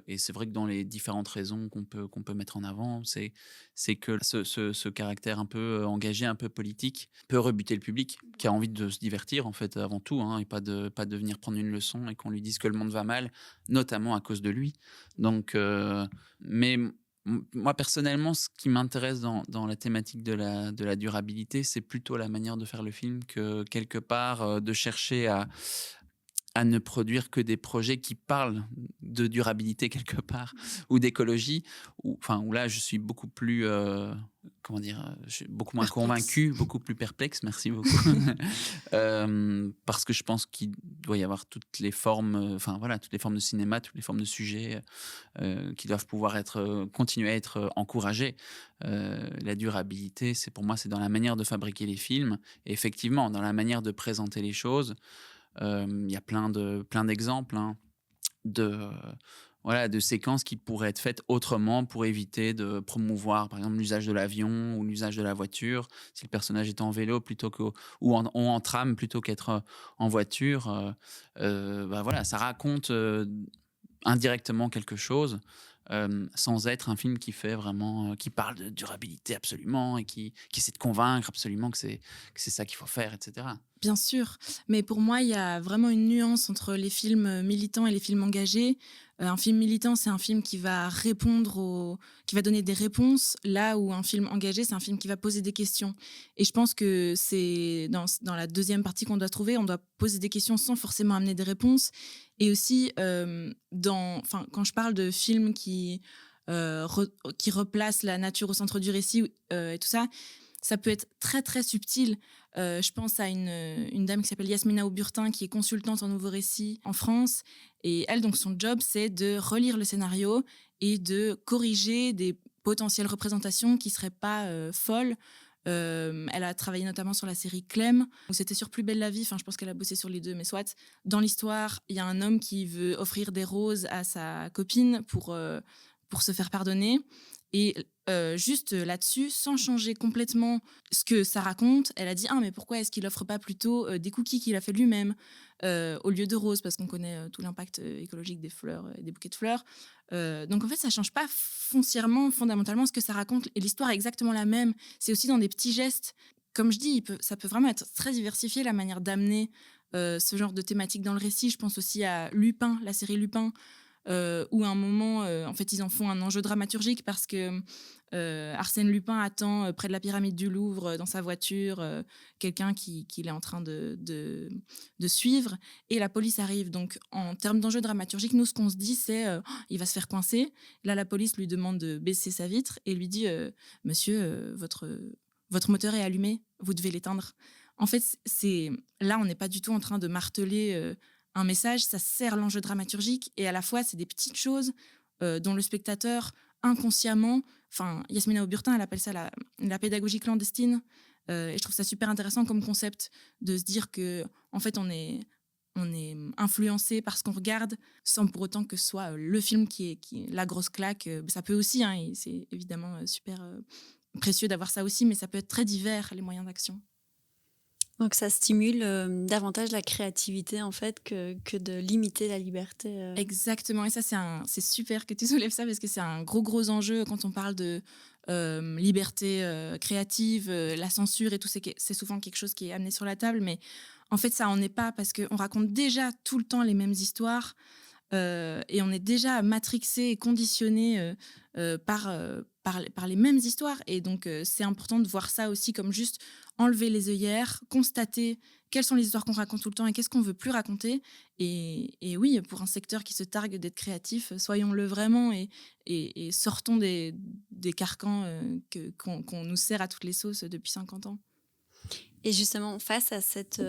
Et c'est vrai que dans les différentes raisons qu'on peut mettre en avant, c'est que ce caractère un peu engagé, un peu politique, peut rebuter le public qui a envie de se divertir, en fait, avant tout, hein, et pas de venir prendre une leçon et qu'on lui dise que le monde va mal, notamment à cause de lui. Donc, mais moi, personnellement, ce qui m'intéresse dans la thématique de la durabilité, c'est plutôt la manière de faire le film que, quelque part, de chercher à ne produire que des projets qui parlent de durabilité quelque part ou d'écologie, où là je suis beaucoup plus comment dire, je suis beaucoup moins Perplexe. convaincu, beaucoup plus perplexe, merci beaucoup. Parce que je pense qu'il doit y avoir toutes les formes, enfin voilà, toutes les formes de cinéma, toutes les formes de sujets qui doivent pouvoir continuer à être encouragées. La durabilité, pour moi, c'est dans la manière de fabriquer les films et effectivement dans la manière de présenter les choses. Il y a plein d'exemples, hein, voilà, de séquences qui pourraient être faites autrement pour éviter de promouvoir, par exemple, l'usage de l'avion ou l'usage de la voiture. Si le personnage est en vélo ou en tram plutôt qu'être en voiture, bah voilà, ça raconte indirectement quelque chose. Sans être un film qui fait vraiment, qui parle de durabilité absolument et qui essaie de convaincre absolument que c'est ça qu'il faut faire, etc. Bien sûr, mais pour moi, il y a vraiment une nuance entre les films militants et les films engagés. Un film militant, c'est un film qui va qui va donner des réponses, là où un film engagé, c'est un film qui va poser des questions. Et je pense que c'est dans la deuxième partie qu'on doit trouver, on doit poser des questions sans forcément amener des réponses. Et aussi, quand je parle de films qui replacent la nature au centre du récit et tout ça, ça peut être très très subtil. Je pense à une dame qui s'appelle Yasmina Auburtin, qui est consultante en nouveau récit en France. Et elle, donc, son job, c'est de relire le scénario et de corriger des potentielles représentations qui ne seraient pas folles. Elle a travaillé notamment sur la série Clem, où c'était sur Plus belle la vie. Enfin, je pense qu'elle a bossé sur les deux, mais soit. Dans l'histoire, il y a un homme qui veut offrir des roses à sa copine pour se faire pardonner. Et juste là-dessus, sans changer complètement ce que ça raconte, elle a dit « Ah, mais pourquoi est-ce qu'il offre pas plutôt des cookies qu'il a fait lui-même au lieu de roses ?» Parce qu'on connaît tout l'impact écologique des fleurs et des bouquets de fleurs. Donc en fait, ça change pas foncièrement, fondamentalement, ce que ça raconte. Et l'histoire est exactement la même. C'est aussi dans des petits gestes. Comme je dis, ça peut vraiment être très diversifié, la manière d'amener ce genre de thématique dans le récit. Je pense aussi à Lupin, la série Lupin, où à un moment, en fait, ils en font un enjeu dramaturgique parce que Arsène Lupin attend près de la pyramide du Louvre, dans sa voiture, quelqu'un qu'il est en train de suivre, et la police arrive. Donc, en termes d'enjeu dramaturgique, nous, ce qu'on se dit, c'est il va se faire coincer. Là, la police lui demande de baisser sa vitre et lui dit Monsieur, votre moteur est allumé, vous devez l'éteindre. En fait, là, on n'est pas du tout en train de marteler un message, ça sert l'enjeu dramaturgique, et à la fois, c'est des petites choses dont le spectateur, inconsciemment, enfin, Yasmina Auburtin, elle appelle ça la pédagogie clandestine, et je trouve ça super intéressant comme concept de se dire que, en fait, on est influencé par ce qu'on regarde, sans pour autant que ce soit le film qui est la grosse claque. Ça peut aussi, hein, et c'est évidemment super précieux d'avoir ça aussi, mais ça peut être très divers, les moyens d'action. Donc ça stimule davantage la créativité en fait que de limiter la liberté. Exactement, et ça c'est super que tu soulèves ça, parce que c'est un gros enjeu quand on parle de liberté créative, la censure et tout, c'est souvent quelque chose qui est amené sur la table, mais en fait ça en est pas, parce qu'on raconte déjà tout le temps les mêmes histoires, et on est déjà matrixé et conditionné par les mêmes histoires, et donc c'est important de voir ça aussi comme juste enlever les œillères, constater quelles sont les histoires qu'on raconte tout le temps et qu'est-ce qu'on veut plus raconter. Et oui, pour un secteur qui se targue d'être créatif, soyons-le vraiment, et sortons des carcans qu'on nous sert à toutes les sauces depuis 50 ans. Et justement, face à cette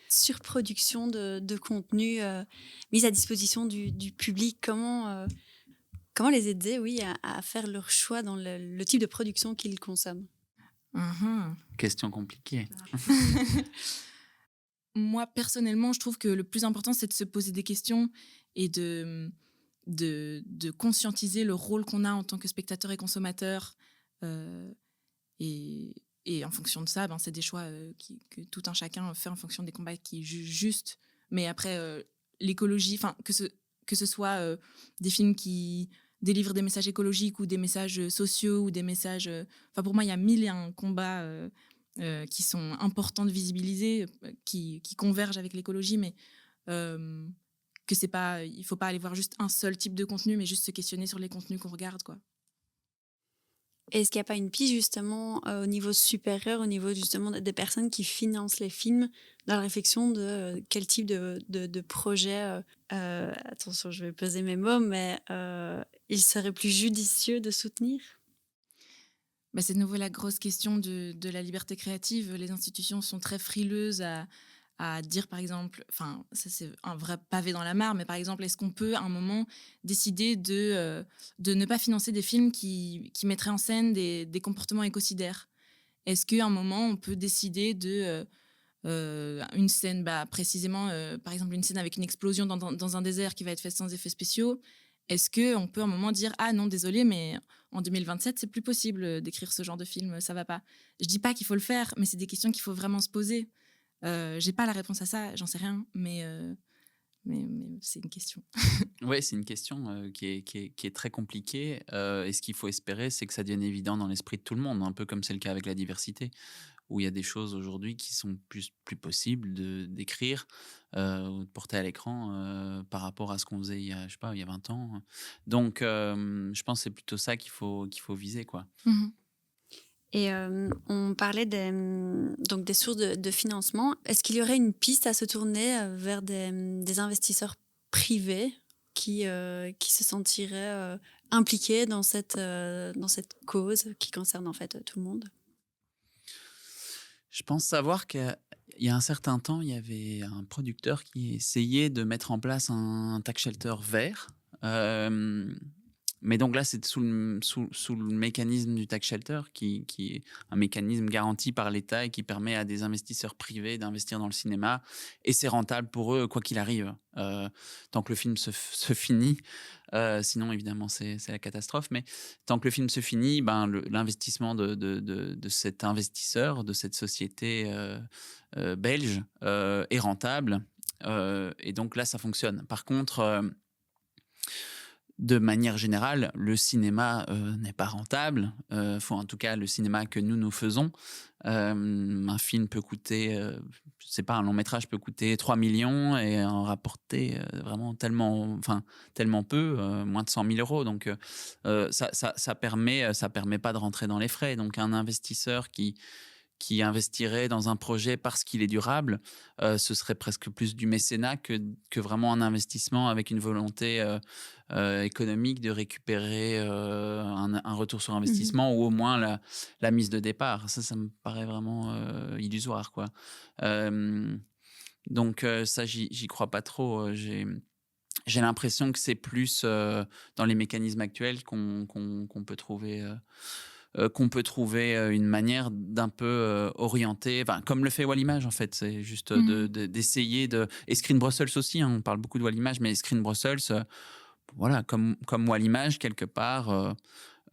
surproduction de contenu mise à disposition du public, comment les aider, oui, à faire leur choix dans le type de production qu'ils consomment? Question compliquée. Moi, personnellement, je trouve que le plus important, c'est de se poser des questions et de conscientiser le rôle qu'on a en tant que spectateur et consommateur. euh, et, et en fonction de ça, c'est des choix que tout un chacun fait en fonction des combats qui jugent justes. Mais après, l'écologie, que ce soit des films qui délivrent des messages écologiques ou des messages sociaux ou des messages... pour moi, il y a mille et un combats qui sont importants de visibiliser, qui convergent avec l'écologie, mais euh, que c'est pas, il faut pas aller voir juste un seul type de contenu, mais juste se questionner sur les contenus qu'on regarde, quoi. Est-ce qu'il n'y a pas une piste justement au niveau supérieur, au niveau justement des personnes qui financent les films, dans la réflexion de quel type de projet, attention je vais peser mes mots, mais il serait plus judicieux de soutenir? C'est de nouveau la grosse question de la liberté créative. Les institutions sont très frileuses à dire, par exemple, ça c'est un vrai pavé dans la mare, mais par exemple, est-ce qu'on peut à un moment décider de ne pas financer des films qui mettraient en scène des comportements écocidaires? Est-ce qu'à un moment, on peut décider de une scène, précisément, par exemple, une scène avec une explosion dans un désert qui va être faite sans effets spéciaux? Est-ce qu'on peut à un moment dire « Ah non, désolé, mais en 2027, c'est plus possible d'écrire ce genre de film, ça va pas ». Je dis pas qu'il faut le faire, mais c'est des questions qu'il faut vraiment se poser. J'ai pas la réponse à ça, j'en sais rien, mais c'est une question. Ouais, c'est une question qui est très compliquée. Et ce qu'il faut espérer, c'est que ça devienne évident dans l'esprit de tout le monde, un peu comme c'est le cas avec la diversité, où il y a des choses aujourd'hui qui sont plus possibles d'écrire ou de porter à l'écran par rapport à ce qu'on faisait je sais pas, il y a 20 ans. Donc, je pense que c'est plutôt ça qu'il faut viser, quoi. Et on parlait donc des sources de financement. Est-ce qu'il y aurait une piste à se tourner vers des investisseurs privés qui se sentiraient impliqués dans cette cause qui concerne en fait tout le monde? Je pense savoir qu'il y a un certain temps, il y avait un producteur qui essayait de mettre en place un tax shelter vert. Mais donc là, c'est sous le mécanisme du tax shelter, qui est un mécanisme garanti par l'État et qui permet à des investisseurs privés d'investir dans le cinéma. Et c'est rentable pour eux, quoi qu'il arrive, tant que le film se finit. Sinon, évidemment, c'est la catastrophe. Mais tant que le film se finit, l'investissement de cet investisseur, de cette société belge, est rentable. Et donc là, ça fonctionne. Par contre, de manière générale, le cinéma n'est pas rentable. En tout cas, le cinéma que nous faisons. Un film peut coûter, je sais pas, un long métrage peut coûter 3 millions et en rapporter vraiment tellement peu, moins de 100 000 euros. Donc, ça permet pas de rentrer dans les frais. Donc, un investisseur qui investirait dans un projet parce qu'il est durable, ce serait presque plus du mécénat que vraiment un investissement avec une volonté économique de récupérer un retour sur investissement ou au moins la mise de départ. Ça me paraît vraiment illusoire, quoi. Donc ça, j'y crois pas trop. J'ai l'impression que c'est plus dans les mécanismes actuels qu'on peut trouver une manière d'un peu orienter, comme le fait Wallimage en fait. C'est juste d'essayer de... Et Screen Brussels aussi, hein, on parle beaucoup de Wallimage, mais Screen Brussels, voilà, comme Wallimage, quelque part,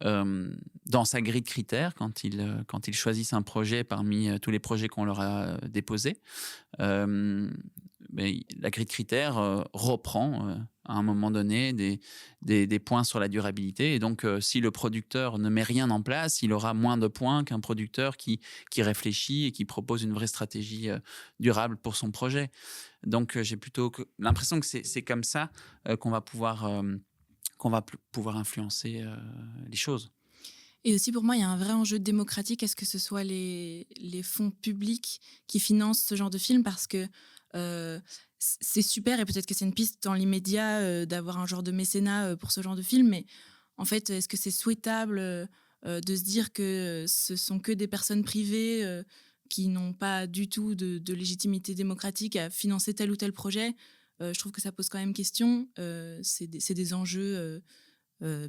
dans sa grille de critères, quand ils choisissent un projet parmi tous les projets qu'on leur a déposés, mais la grille de critères reprend à un moment donné des points sur la durabilité. Et donc, si le producteur ne met rien en place, il aura moins de points qu'un producteur qui réfléchit et qui propose une vraie stratégie durable pour son projet. Donc, j'ai plutôt l'impression que c'est comme ça qu'on va pouvoir influencer les choses. Et aussi, pour moi, il y a un vrai enjeu démocratique. Est-ce que ce soit les fonds publics qui financent ce genre de film? Parce que c'est super, et peut-être que c'est une piste dans l'immédiat d'avoir un genre de mécénat pour ce genre de film. Mais en fait, est-ce que c'est souhaitable de se dire que ce sont que des personnes privées qui n'ont pas du tout de légitimité démocratique à financer tel ou tel projet? Je trouve que ça pose quand même question. C'est des enjeux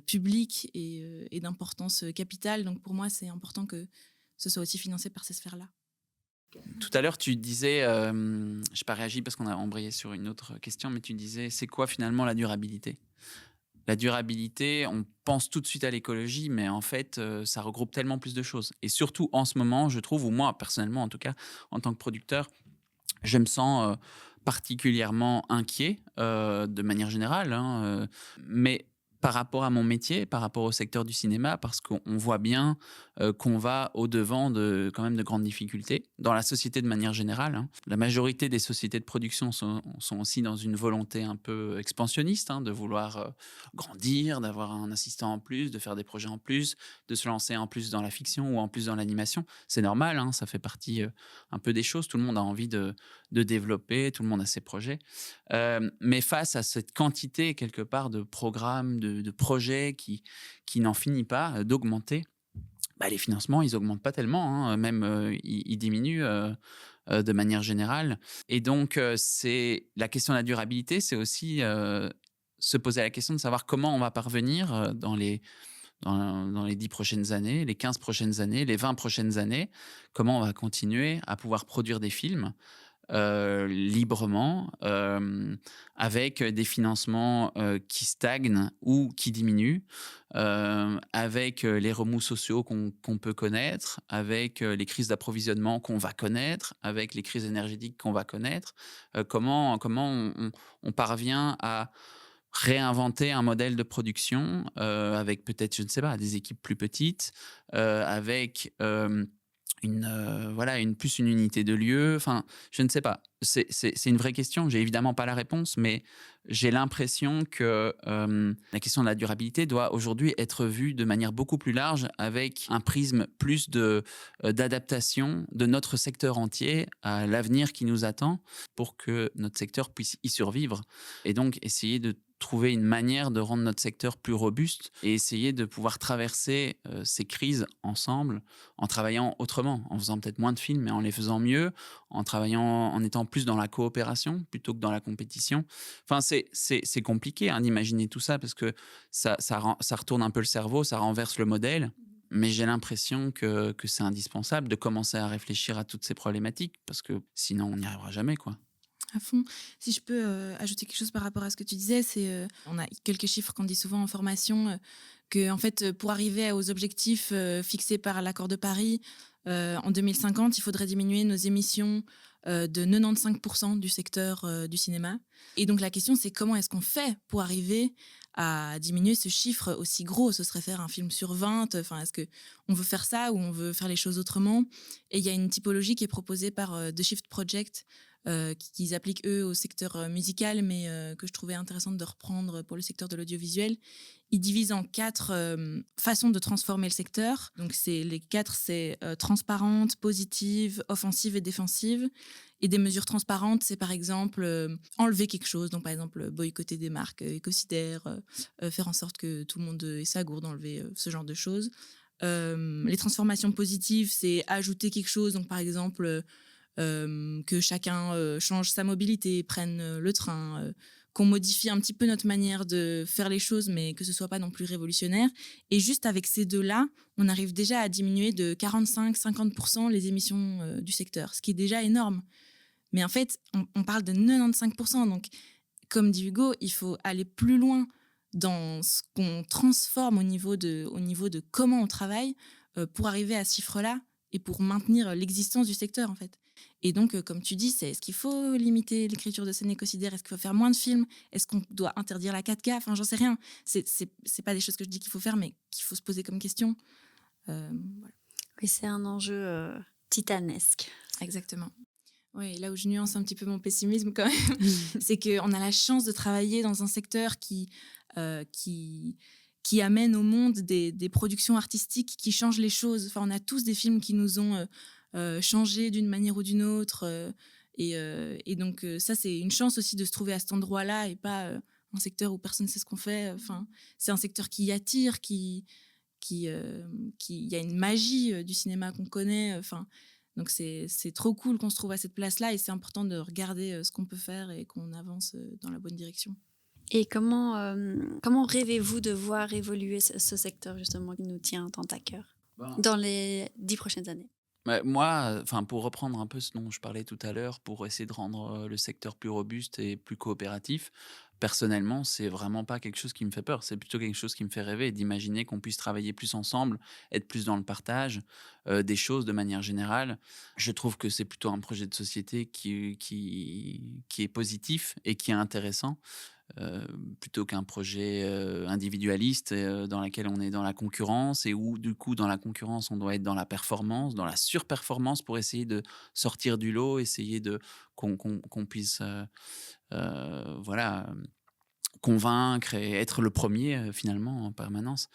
publics et d'importance capitale. Donc pour moi, c'est important que ce soit aussi financé par ces sphères-là. Tout à l'heure, tu disais, je n'ai pas réagi parce qu'on a embrayé sur une autre question, mais tu disais, c'est quoi finalement la durabilité? La durabilité, on pense tout de suite à l'écologie, mais en fait, ça regroupe tellement plus de choses. Et surtout en ce moment, je trouve, ou moi personnellement en tout cas, en tant que producteur, je me sens particulièrement inquiet de manière générale, hein, mais par rapport à mon métier, par rapport au secteur du cinéma, parce qu'on voit bien qu'on va au-devant de quand même de grandes difficultés dans la société de manière générale, hein. La majorité des sociétés de production sont aussi dans une volonté un peu expansionniste, hein, de vouloir grandir, d'avoir un assistant en plus, de faire des projets en plus, de se lancer en plus dans la fiction ou en plus dans l'animation. C'est normal, hein, ça fait partie un peu des choses. Tout le monde a envie de développer, tout le monde a ses projets. Mais face à cette quantité, quelque part, de programmes, de projets qui n'en finit pas d'augmenter, bah, les financements, ils augmentent pas tellement, hein, même ils diminuent de manière générale. Et donc, c'est la question de la durabilité, c'est aussi se poser la question de savoir comment on va parvenir dans les 10 prochaines années, les 15 prochaines années, les 20 prochaines années, comment on va continuer à pouvoir produire des films librement, avec des financements qui stagnent ou qui diminuent, avec les remous sociaux qu'on peut connaître, avec les crises d'approvisionnement qu'on va connaître, avec les crises énergétiques qu'on va connaître. Comment on parvient à réinventer un modèle de production avec peut-être, je ne sais pas, des équipes plus petites, avec voilà, plus une unité de lieu. Enfin, je ne sais pas. C'est une vraie question. J'ai évidemment pas la réponse, mais j'ai l'impression que la question de la durabilité doit aujourd'hui être vue de manière beaucoup plus large, avec un prisme plus d'adaptation de notre secteur entier à l'avenir qui nous attend, pour que notre secteur puisse y survivre. Et donc, essayer de trouver une manière de rendre notre secteur plus robuste et essayer de pouvoir traverser ces crises ensemble, en travaillant autrement, en faisant peut-être moins de films, mais en les faisant mieux, en travaillant, en étant plus dans la coopération plutôt que dans la compétition. Enfin, c'est compliqué hein, d'imaginer tout ça, parce que ça retourne un peu le cerveau, ça renverse le modèle. Mais j'ai l'impression que c'est indispensable de commencer à réfléchir à toutes ces problématiques, parce que sinon on n'y arrivera jamais, quoi. À fond. Si je peux ajouter quelque chose par rapport à ce que tu disais, c'est on a quelques chiffres qu'on dit souvent en formation, que en fait, pour arriver aux objectifs fixés par l'accord de Paris, en 2050, il faudrait diminuer nos émissions de 95% du secteur du cinéma. Et donc la question, c'est comment est-ce qu'on fait pour arriver à diminuer ce chiffre aussi gros? Ce serait faire un film sur 20. Enfin, est-ce qu'on veut faire ça ou on veut faire les choses autrement? Et il y a une typologie qui est proposée par The Shift Project, qu'ils appliquent eux au secteur musical, mais que je trouvais intéressante de reprendre pour le secteur de l'audiovisuel. Ils divisent en 4 façons de transformer le secteur. Donc les 4, c'est transparente, positive, offensive et défensive. Et des mesures transparentes, c'est par exemple enlever quelque chose. Donc par exemple boycotter des marques écocidaires, faire en sorte que tout le monde ait sa gourde, enlever ce genre de choses. Les transformations positives, c'est ajouter quelque chose. Donc par exemple que chacun change sa mobilité, prenne le train, qu'on modifie un petit peu notre manière de faire les choses, mais que ce soit pas non plus révolutionnaire. Et juste avec ces deux-là, on arrive déjà à diminuer de 45-50% les émissions du secteur, ce qui est déjà énorme. Mais en fait, on parle de 95%. Donc, comme dit Hugo, il faut aller plus loin dans ce qu'on transforme au niveau de comment on travaille pour arriver à ce chiffre-là et pour maintenir l'existence du secteur, en fait. Et donc, comme tu dis, est-ce qu'il faut limiter l'écriture de scènes écocidaires? Est-ce qu'il faut faire moins de films? Est-ce qu'on doit interdire la 4K? Enfin, j'en sais rien. C'est pas des choses que je dis qu'il faut faire, mais qu'il faut se poser comme question. Voilà. Oui, c'est un enjeu titanesque. Exactement. Oui, là où je nuance un petit peu mon pessimisme quand même, c'est qu'on a la chance de travailler dans un secteur qui amène au monde des productions artistiques qui changent les choses. Enfin, on a tous des films qui nous ont changé d'une manière ou d'une autre. Et donc, ça, c'est une chance aussi de se trouver à cet endroit-là et pas un secteur où personne ne sait ce qu'on fait. Enfin, c'est un secteur qui attire, il y a une magie du cinéma qu'on connaît. Enfin, donc, c'est trop cool qu'on se trouve à cette place-là et c'est important de regarder ce qu'on peut faire et qu'on avance dans la bonne direction. Et comment rêvez-vous de voir évoluer ce secteur, justement, qui nous tient tant à cœur dans les 10 prochaines années? Moi, pour reprendre un peu ce dont je parlais tout à l'heure, pour essayer de rendre le secteur plus robuste et plus coopératif, personnellement, c'est vraiment pas quelque chose qui me fait peur. C'est plutôt quelque chose qui me fait rêver, d'imaginer qu'on puisse travailler plus ensemble, être plus dans le partage des choses de manière générale. Je trouve que c'est plutôt un projet de société qui est positif et qui est intéressant. heu, Plutôt qu'un projet, individualiste, dans laquelle on est dans la concurrence et où du coup dans la concurrence, on doit être dans la performance, dans la surperformance pour essayer de sortir du lot, essayer de qu'on puisse, voilà, convaincre et être le premier finalement en permanence.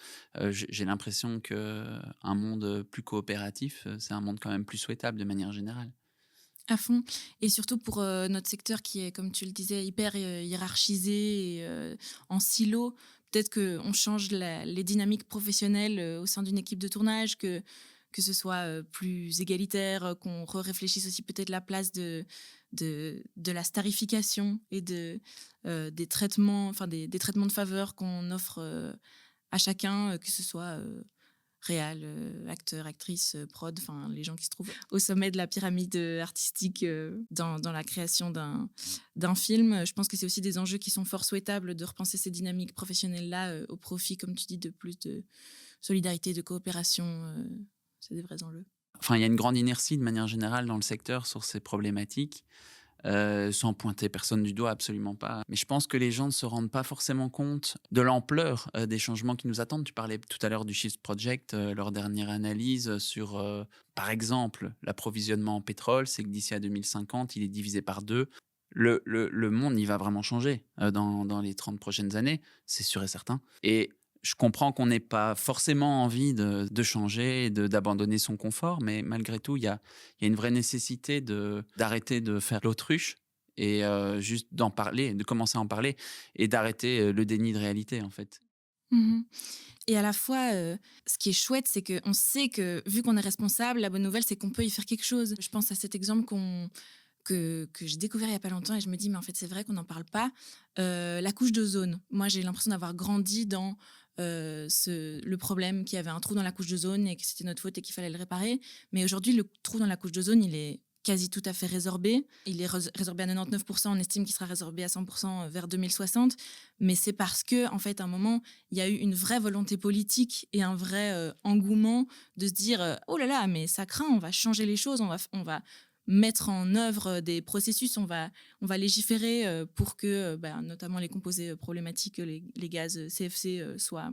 J'ai l'impression qu'un monde plus coopératif, c'est un monde quand même plus souhaitable de manière générale. À fond et surtout pour, notre secteur qui est, comme tu le disais, hyper, hiérarchisé et en silo. Peut-être qu'on change les dynamiques professionnelles, au sein d'une équipe de tournage, que ce soit, plus égalitaire, qu'on réfléchisse aussi peut-être la place de la starification et des traitements, enfin des traitements de faveur qu'on offre, à chacun, que ce soit, réal, acteur, actrice, prod, enfin les gens qui se trouvent au sommet de la pyramide artistique dans la création d'un film. Je pense que c'est aussi des enjeux qui sont fort souhaitables de repenser ces dynamiques professionnelles-là au profit, comme tu dis, de plus de solidarité, de coopération. C'est des vrais enjeux. Enfin, il y a une grande inertie de manière générale dans le secteur sur ces problématiques. Sans pointer personne du doigt, absolument pas. Mais je pense que les gens ne se rendent pas forcément compte de l'ampleur des changements qui nous attendent. Tu parlais tout à l'heure du Shift Project, leur dernière analyse sur, par exemple, l'approvisionnement en pétrole, c'est que d'ici à 2050, il est divisé par 2. Le monde, il va vraiment changer dans les 30 prochaines années, c'est sûr et certain. Et je comprends qu'on n'ait pas forcément envie de changer, d'abandonner son confort, mais malgré tout, il y a une vraie nécessité d'arrêter de faire l'autruche et juste d'en parler, de commencer à en parler et d'arrêter le déni de réalité, en fait. Mmh. Et à la fois, ce qui est chouette, c'est qu'on sait que, vu qu'on est responsable, la bonne nouvelle, c'est qu'on peut y faire quelque chose. Je pense à cet exemple que j'ai découvert il y a pas longtemps et je me dis: «Mais en fait, c'est vrai qu'on n'en parle pas». La couche d'ozone. Moi, j'ai l'impression d'avoir grandi dans, le problème qu'il y avait un trou dans la couche d'ozone et que c'était notre faute et qu'il fallait le réparer. Mais aujourd'hui, le trou dans la couche d'ozone, il est quasi tout à fait résorbé. Il est résorbé à 99%. On estime qu'il sera résorbé à 100% vers 2060. Mais c'est parce que, en fait, à un moment, il y a eu une vraie volonté politique et un vrai engouement de se dire oh là là, mais ça craint, on va changer les choses, on va mettre en œuvre des processus, on va légiférer pour que notamment les composés problématiques, les gaz CFC soient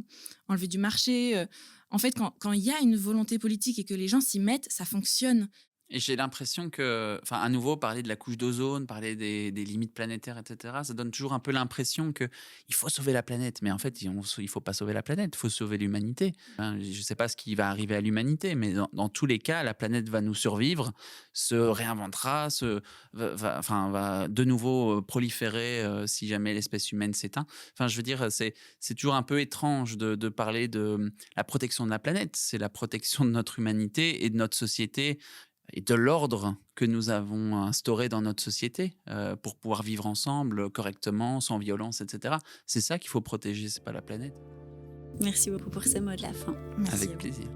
enlevés du marché. En fait, quand il y a une volonté politique et que les gens s'y mettent, ça fonctionne. Et j'ai l'impression que, enfin, à nouveau, parler de la couche d'ozone, parler des limites planétaires, etc., ça donne toujours un peu l'impression qu'il faut sauver la planète. Mais en fait, il ne faut pas sauver la planète, il faut sauver l'humanité. Hein, je ne sais pas ce qui va arriver à l'humanité, mais dans tous les cas, la planète va nous survivre, se réinventera, va de nouveau proliférer si jamais l'espèce humaine s'éteint. Enfin, je veux dire, c'est toujours un peu étrange de parler de la protection de la planète. C'est la protection de notre humanité et de notre société et de l'ordre que nous avons instauré dans notre société pour pouvoir vivre ensemble correctement, sans violence, etc. C'est ça qu'il faut protéger, c'est pas la planète. Merci beaucoup pour ces mots de la fin. Merci. Avec plaisir.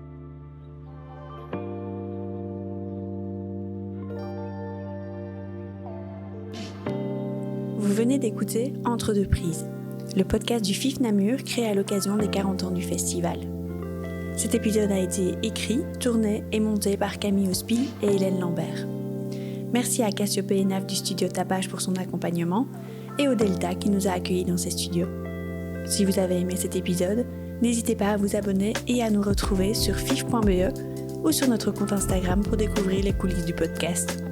Vous venez d'écouter Entre deux prises, le podcast du FIF Namur créé à l'occasion des 40 ans du festival. Cet épisode a été écrit, tourné et monté par Camille Ospil et Hélène Lambert. Merci à Cassiope et Naf du studio Tapage pour son accompagnement et au Delta qui nous a accueillis dans ses studios. Si vous avez aimé cet épisode, n'hésitez pas à vous abonner et à nous retrouver sur fif.be ou sur notre compte Instagram pour découvrir les coulisses du podcast.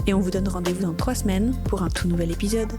Et on vous donne rendez-vous dans 3 semaines pour un tout nouvel épisode.